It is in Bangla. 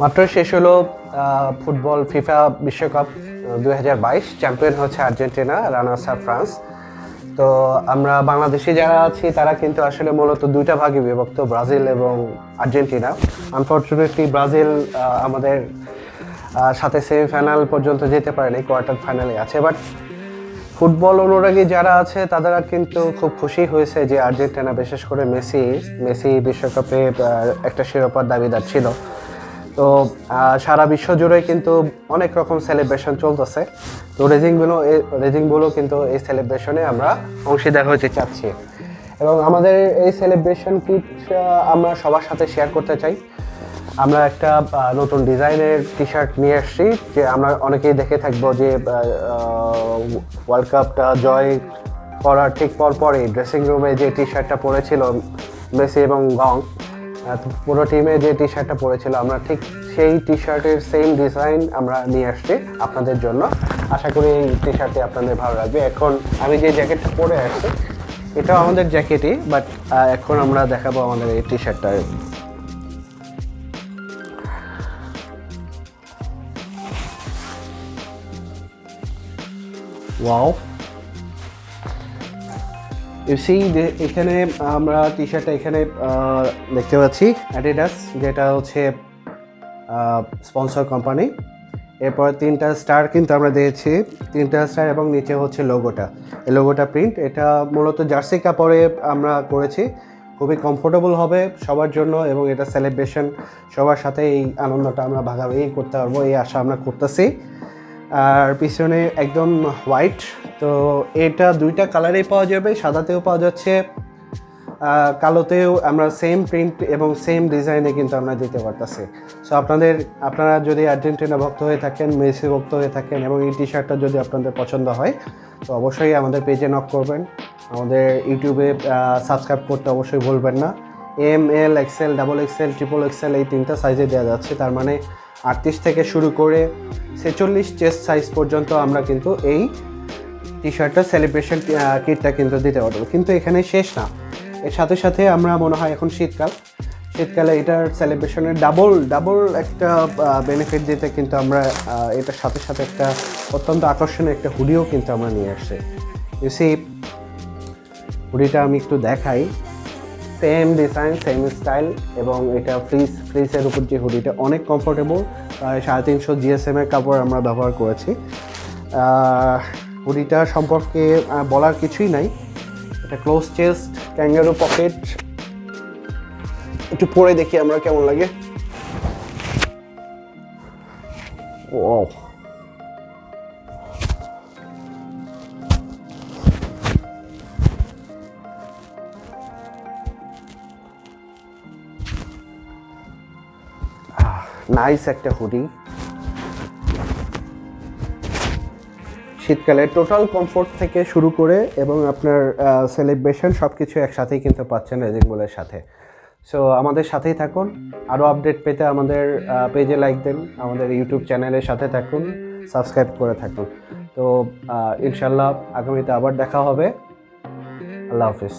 মাত্র শেষ হলো ফুটবল ফিফা বিশ্বকাপ 2022। চ্যাম্পিয়ন হচ্ছে আর্জেন্টিনা, রানার্স আপ ফ্রান্স। তো আমরা বাংলাদেশি যারা আছি তারা কিন্তু আসলে মূলত দুইটা ভাগে বিভক্ত, ব্রাজিল এবং আর্জেন্টিনা। আনফর্চুনেটলি ব্রাজিল আমাদের সাথে সেমিফাইনাল পর্যন্ত যেতে পারেনি, কোয়ার্টার ফাইনালে আছে। বাট ফুটবল অনুরাগী যারা আছে তারা কিন্তু খুব খুশি হয়েছে যে আর্জেন্টিনা, বিশেষ করে মেসি বিশ্বকাপে একটা শিরোপার দাবিদার ছিল। তো সারা বিশ্ব জুড়ে কিন্তু অনেক রকম সেলিব্রেশন চলতেছে। তো রেজিংগুলো কিন্তু এই সেলিব্রেশনে আমরা অংশীদার হতে চাচ্ছি, এবং আমাদের এই সেলিব্রেশন কিট আমরা সবার সাথে শেয়ার করতে চাই। আমরা একটা নতুন ডিজাইনের টি শার্ট নিয়ে আসছি, যে আমরা অনেকেই দেখে থাকবো যে ওয়ার্ল্ড কাপটা জয় করার ঠিক পরপরই ড্রেসিং রুমে যে টি শার্টটা পরেছিল মেসি এবং গং, পুরো টিমে যে টি শার্টটা পরেছিল, আমরা ঠিক সেই টি শার্টের সেম ডিজাইন আমরা নিয়ে আসছি আপনাদের জন্য। আশা করি এই টি শার্টটি আপনাদের ভালো লাগবে। এখন আমি যে জ্যাকেটটা পরে আসছি এটাও আমাদের জ্যাকেটই, বাট এখন আমরা দেখাবো আমাদের এই টি শার্টটা। ওয়াও, এখানে আমরা টি শার্টটা এখানে দেখতে পাচ্ছি অ্যাডিডাস, যেটা হচ্ছে স্পন্সর কোম্পানি। এরপর 3টা স্টার কিন্তু আমরা দিয়েছি, 3টা স্টার, এবং নিচে হচ্ছে লোগোটা, এই লোগোটা প্রিন্ট। এটা মূলত জার্সি কাপড়ে আমরা করেছি, খুবই কমফোর্টেবল হবে সবার জন্য, এবং এটা সেলিব্রেশন সবার সাথে এই আনন্দটা আমরা ভাগাভাগি করতে পারবো, এই আশা আমরা করতেছি। আর পিছনে একদম হোয়াইট। তো এটা 2টা কালারেই পাওয়া যাবে, সাদাতেও পাওয়া যাচ্ছে, কালোতেও আমরা সেম প্রিন্ট এবং সেম ডিজাইনে কিন্তু আমরা দিতে পারতেছি। সো আপনারা যদি আর্জেন্টিনা ভক্ত হয়ে থাকেন, মেসি ভক্ত হয়ে থাকেন, এবং এই টি শার্টটা যদি আপনাদের পছন্দ হয়, তো অবশ্যই আমাদের পেজে নক করবেন। আমাদের ইউটিউবে সাবস্ক্রাইব করতে অবশ্যই ভুলবেন না। ML, XL, XXL, XXL এই 3টা সাইজে দেওয়া যাচ্ছে। তার মানে 38 থেকে শুরু করে 46 চেস্ট সাইজ পর্যন্ত আমরা কিন্তু এই টি শার্টটা সেলিব্রেশন কিটটা কিন্তু দিতে পারবো। কিন্তু এখানে শেষ না, এর সাথে সাথে আমরা মনে হয় এখন শীতকালে এটার সেলিব্রেশনের ডাবল একটা বেনিফিট দিতে কিন্তু আমরা এটার সাথে সাথে একটা অত্যন্ত আকর্ষণীয় একটা হুডিও কিন্তু আমরা নিয়ে আসছি। ইউসি, হুডিটা আমি একটু দেখাই। সেম ডিজাইন, সেম স্টাইল, এবং এটা ফ্রিজের উপর যে হুডিটা অনেক কমফোর্টেবল। 350 GSM এর কাপড় আমরা ব্যবহার করেছি। হুডিটা সম্পর্কে বলার কিছুই নাই, এটা ক্লোজ চেস্ট, ক্যাঙ্গারু পকেট। একটু পরে দেখি আমরা কেমন লাগে। ওয়াও, নাইস একটা হুডি। শীতকালে টোটাল কমফোর্ট থেকে শুরু করে এবং আপনার সেলিব্রেশন সব কিছু একসাথেই কিন্তু পাচ্ছেন রেজিংগুলোর সাথে। সো আমাদের সাথেই থাকুন, আরও আপডেট পেতে আমাদের পেজে লাইক দেন, আমাদের ইউটিউব চ্যানেলের সাথে থাকুন, সাবস্ক্রাইব করে থাকুন। তো ইনশাল্লাহ আগামীতে আবার দেখা হবে। আল্লাহ হাফিজ।